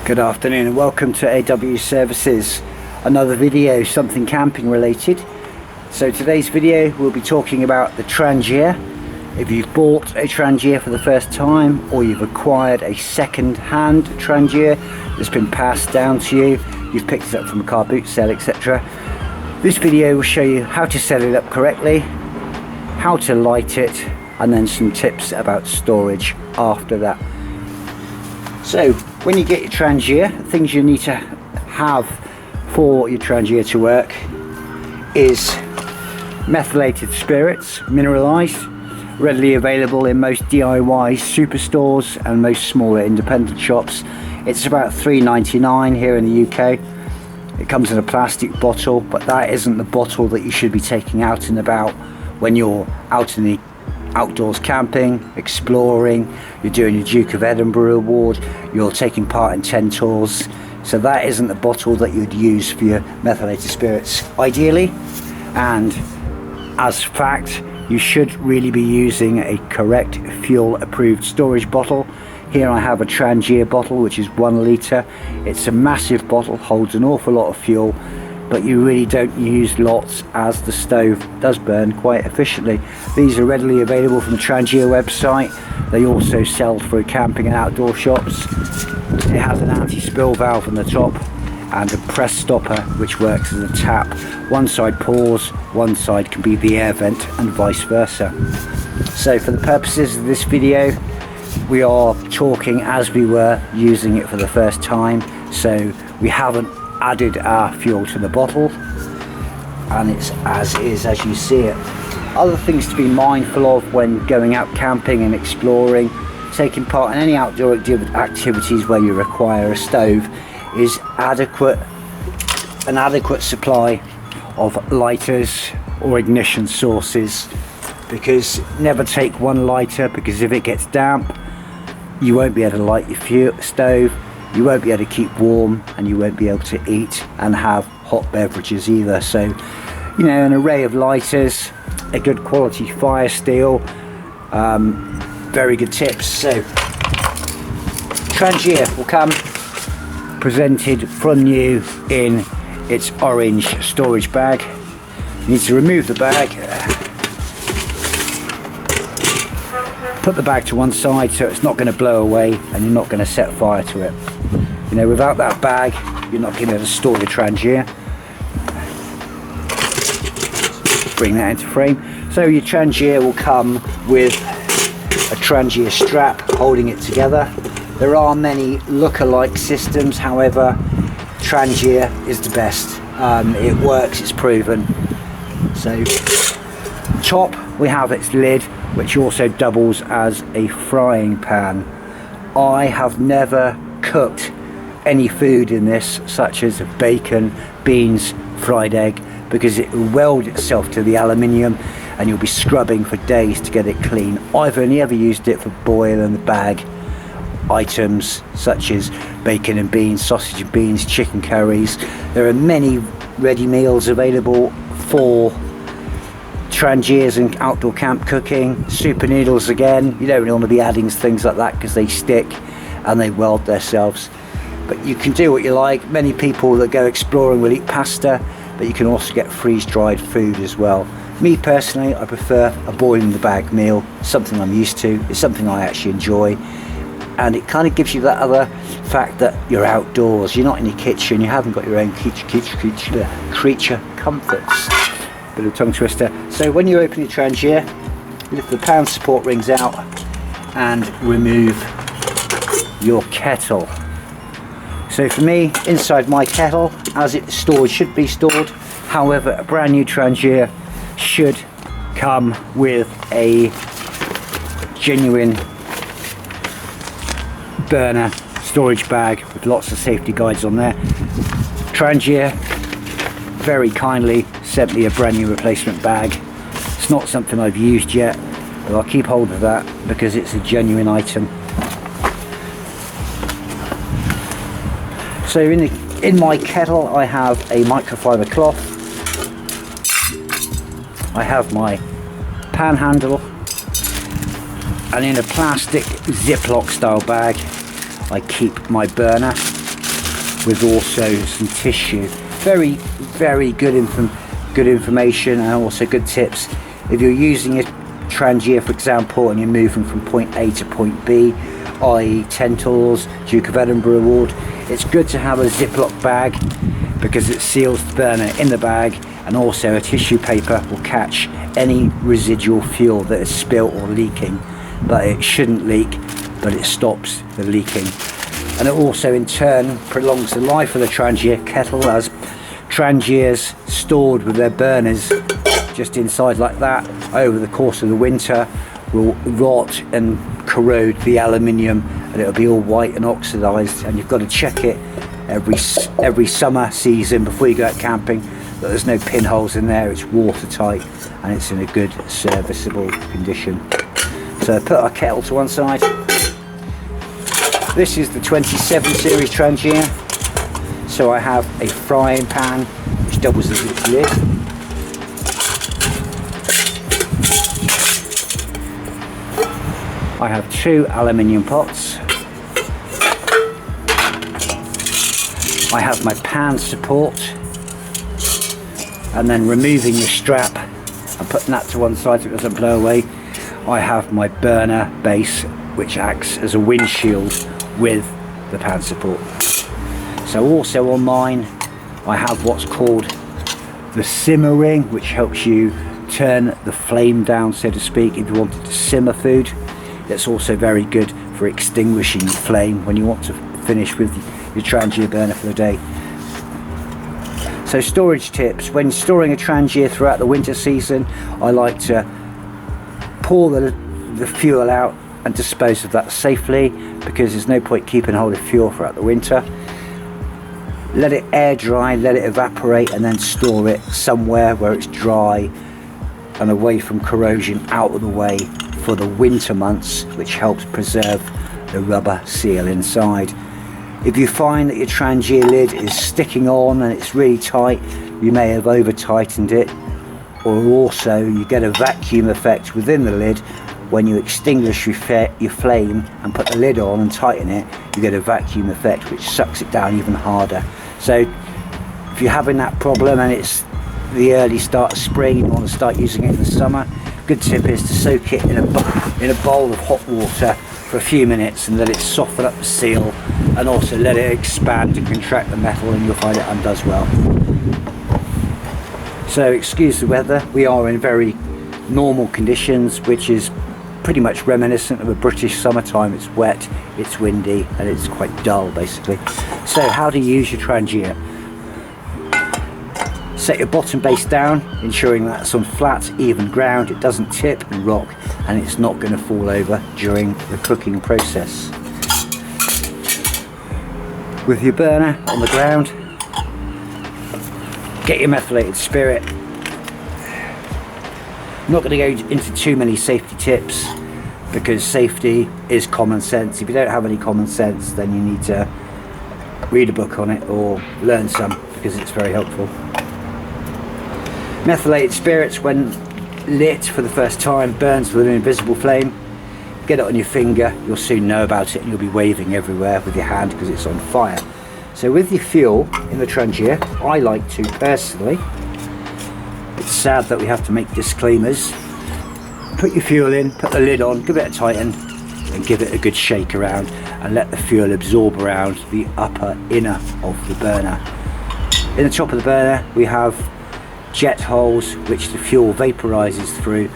Good afternoon and welcome to AW Services, another video, something camping related. So today's video we'll be talking about the Trangia. If you've bought a Trangia for the first time or you've acquired a second-hand Trangia that's been passed down to you, you've picked it up from a car boot sale, etc. This video will show you how to set it up correctly, how to light it, and then some tips about storage after that. So when you get your Trangia, things you need to have for your Trangia to work is methylated spirits, mineralized, readily available in most DIY superstores and most smaller independent shops. It's about £3.99 here in the UK. It comes in a plastic bottle, but that isn't the bottle that you should be taking out and about when you're out in the outdoors camping, exploring, you're doing your Duke of Edinburgh award, you're taking part in 10 tours. So that isn't the bottle that you'd use for your methylated spirits ideally, and as fact you should really be using a correct fuel approved storage bottle. Here I have a Trangia bottle which is 1 litre. It's a massive bottle, holds an awful lot of fuel, but you really don't use lots as the stove does burn quite efficiently. These are readily available from the Trangia website. They also sell through camping and outdoor shops. It has an anti-spill valve on the top and a press stopper which works as a tap. One side pours, one side can be the air vent and vice versa. So for the purposes of this video we are talking as we were using it for the first time, so we haven't added our fuel to the bottle and it's as is as you see it. Other things to be mindful of when going out camping and exploring, taking part in any outdoor activities where you require a stove, is an adequate supply of lighters or ignition sources, because never take one lighter, because if it gets damp you won't be able to light your stove, you won't be able to keep warm, and you won't be able to eat and have hot beverages either. So, you know, an array of lighters, a good quality fire steel, very good tips. So, Trangia will come presented from new in its orange storage bag. You need to remove the bag, put the bag to one side so it's not going to blow away and you're not going to set fire to it. You know, without that bag you're not going to be able to store your Trangia. Bring that into frame. So your Trangia will come with a Trangia strap holding it together. There are many look-alike systems, however Trangia is the best. It works, it's proven. So top we have its lid, which also doubles as a frying pan. I have never cooked any food in this, such as bacon, beans, fried egg, because it will weld itself to the aluminium and you'll be scrubbing for days to get it clean. I've only ever used it for boil and the bag items such as bacon and beans, sausage and beans, chicken curries. There are many ready meals available for Trangias and outdoor camp cooking. Super noodles again, you don't really want to be adding things like that because they stick and they weld themselves, but you can do what you like. Many people that go exploring will eat pasta, but you can also get freeze-dried food as well. Me personally, I prefer a boil in the bag meal, something I'm used to, it's something I actually enjoy, and it kind of gives you that other fact that you're outdoors, you're not in your kitchen, you haven't got your own creature comforts. Bit of tongue twister. So when you open your Trangia, lift the pound support rings out and remove your kettle. So for me, inside my kettle, as it's stored, should be stored. However, a brand new Trangia should come with a genuine burner storage bag with lots of safety guides on there. Trangia very kindly sent me a brand new replacement bag. It's not something I've used yet, but I'll keep hold of that because it's a genuine item. So in my kettle I have a microfiber cloth, I have my pan handle, and in a plastic Ziploc style bag I keep my burner. with also some tissue. Very good information, and also good tips. If you're using a Trangia, for example, and you're moving from point A to point B, i.e. Tentals, Duke of Edinburgh award, it's good to have a Ziploc bag because it seals the burner in the bag, and also a tissue paper will catch any residual fuel that is spilt or leaking. But it shouldn't leak, but it stops the leaking. And it also in turn prolongs the life of the Trangia kettle, as Trangias stored with their burners just inside like that over the course of the winter will rot and corrode the aluminium, and it'll be all white and oxidized. And you've got to check it every summer season before you go out camping that there's no pinholes in there, it's watertight, and it's in a good serviceable condition. So put our kettle to one side. This is the 27 series Trangia. So I have a frying pan which doubles as its lid. I have 2 aluminium pots. I have my pan support, and then removing the strap and putting that to one side so it doesn't blow away, I have my burner base which acts as a windshield with the pan support. So also on mine I have what's called the Simmering, which helps you turn the flame down, so to speak, if you wanted to simmer food. It's also very good for extinguishing the flame when you want to finish with your Trangia burner for the day. So storage tips: when storing a Trangia throughout the winter season, I like to pour the fuel out and dispose of that safely, because there's no point keeping hold of fuel throughout the winter. Let it air dry, let it evaporate, and then store it somewhere where it's dry and away from corrosion, out of the way for the winter months, which helps preserve the rubber seal inside. If you find that your Trangia lid is sticking on and it's really tight, you may have over tightened it, or also you get a vacuum effect within the lid. When you extinguish your flame and put the lid on and tighten it, you get a vacuum effect which sucks it down even harder. So if you're having that problem and it's the early start of spring, you want to start using it in the summer, good tip is to soak it in a bowl of hot water for a few minutes and let it soften up the seal, and also let it expand and contract the metal, and you'll find it undoes well. So excuse the weather, we are in very normal conditions, which is pretty much reminiscent of a British summertime. It's wet, it's windy, and it's quite dull basically. So how to use your Trangia: set your bottom base down, ensuring that's on flat, even ground, it doesn't tip and rock, and it's not going to fall over during the cooking process. With your burner on the ground, get your methylated spirit. I'm not going to go into too many safety tips, because safety is common sense. If you don't have any common sense, then you need to read a book on it or learn some, because it's very helpful. Methylated spirits, when lit for the first time, burns with an invisible flame. Get it on your finger, you'll soon know about it, and you'll be waving everywhere with your hand because it's on fire. So with your fuel in the Trangia, I like to personally, it's sad that we have to make disclaimers, put your fuel in, put the lid on, give it a tighten, and give it a good shake around, and let the fuel absorb around the inner of the burner. In the top of the burner we have jet holes which the fuel vaporizes through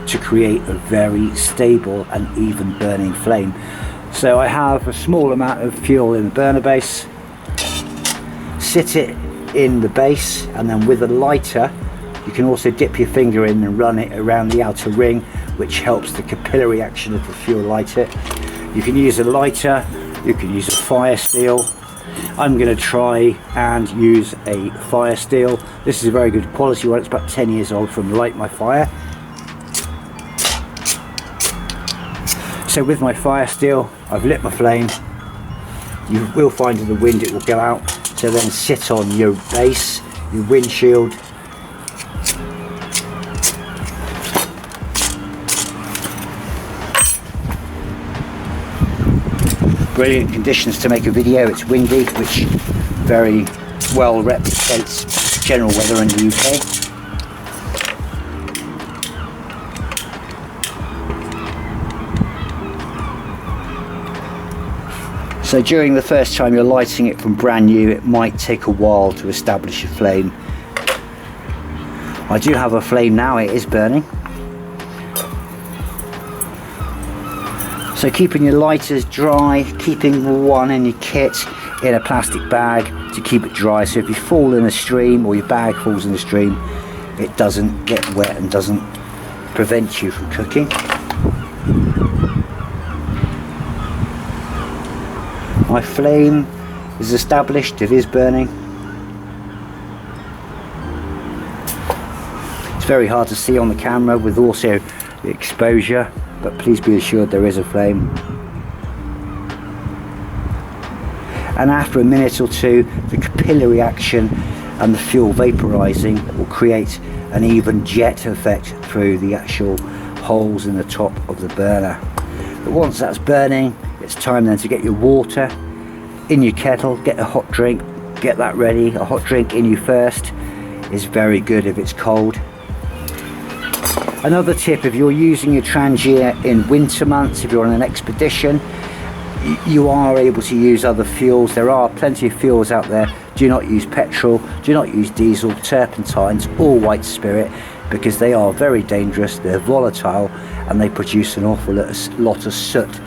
to create a very stable and even burning flame. So I have a small amount of fuel in the burner base, sit it in the base, and then with a lighter you can also dip your finger in and run it around the outer ring, which helps the capillary action of the fuel light it. You can use a lighter, you can use a fire steel. I'm going to try and use a fire steel. This is a very good quality one, it's about 10 years old from Light My Fire. So with my fire steel, I've lit my flame. You will find in the wind it will go out. So then sit on your base, your windshield. brilliant conditions to make a video. It's windy, which very well replicates general weather in the UK. So during the first time you're lighting it from brand new, it might take a while to establish a flame. I do have a flame now, it is burning. So keeping your lighters dry, keeping one in your kit in a plastic bag to keep it dry, so if you fall in a stream or your bag falls in a stream, it doesn't get wet and doesn't prevent you from cooking. My flame is established, it is burning. It's very hard to see on the camera with also the exposure, but please be assured there is a flame. And after a minute or two, the capillary action and the fuel vaporizing will create an even jet effect through the actual holes in the top of the burner. But once that's burning, it's time then to get your water in your kettle, get a hot drink, get that ready. A hot drink in you first is very good if it's cold. Another tip, if you're using your Trangia in winter months, if you're on an expedition, you are able to use other fuels. There are plenty of fuels out there. Do not use petrol, do not use diesel, turpentines or white spirit, because they are very dangerous, they're volatile, and they produce an awful lot of soot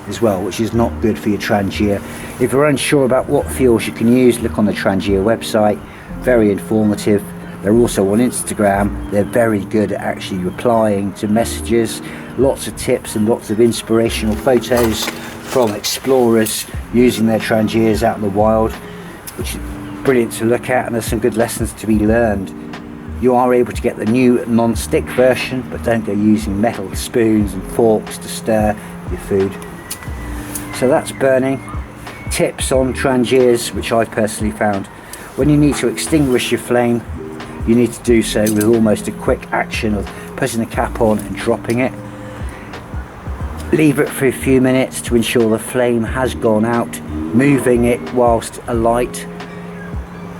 as well, which is not good for your Trangia. If you're unsure about what fuels you can use, look on the Trangia website, very informative. They're also on Instagram, they're very good at actually replying to messages, lots of tips and lots of inspirational photos from explorers using their Trangias out in the wild, which is brilliant to look at, and there's some good lessons to be learned. You are able to get the new non-stick version, but don't go using metal spoons and forks to stir your food. So that's burning. Tips on Trangias, which I've personally found. When you need to extinguish your flame, you need to do so with almost a quick action of putting the cap on and dropping it. Leave it for a few minutes to ensure the flame has gone out. Moving it whilst alight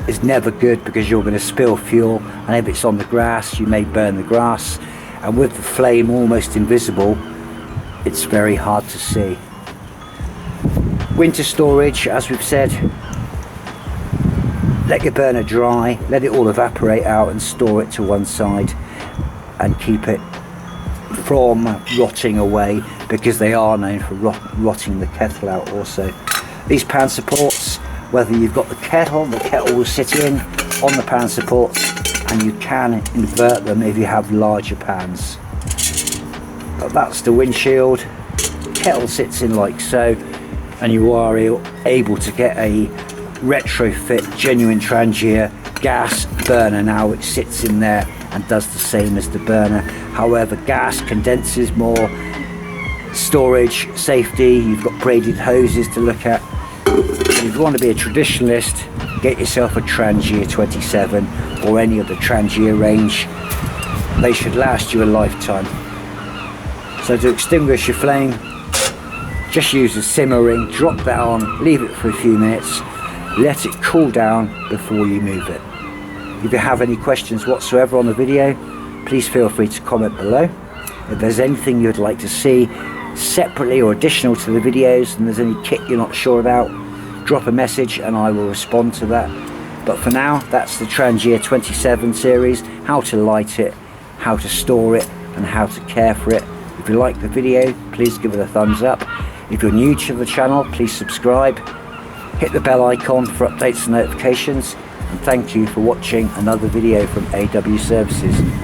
is never good, because you're going to spill fuel, and if it's on the grass you may burn the grass, and with the flame almost invisible, it's very hard to see. Winter storage, as we've said, let your burner dry, let it all evaporate out and store it to one side, and keep it from rotting away, because they are known for rotting the kettle out also. These pan supports, whether you've got the kettle will sit in on the pan supports, and you can invert them if you have larger pans. But that's the windshield. Kettle sits in like so, and you are able to get a retrofit genuine Trangia gas burner now, which sits in there and does the same as the burner. However, gas condenses more, storage, safety, you've got braided hoses to look at. If you want to be a traditionalist, get yourself a Trangia 27 or any of the Trangia range. They should last you a lifetime. So to extinguish your flame, just use a Simmering, drop that on, leave it for a few minutes, let it cool down before you move it. If you have any questions whatsoever on the video, please feel free to comment below. If there's anything you'd like to see separately or additional to the videos, and there's any kit you're not sure about, drop a message and I will respond to that. But for now, that's the Trangia 27 series, how to light it, how to store it, and how to care for it. If you like the video, please give it a thumbs up. If you're new to the channel, please subscribe, hit the bell icon for updates and notifications, and thank you for watching another video from AW Services.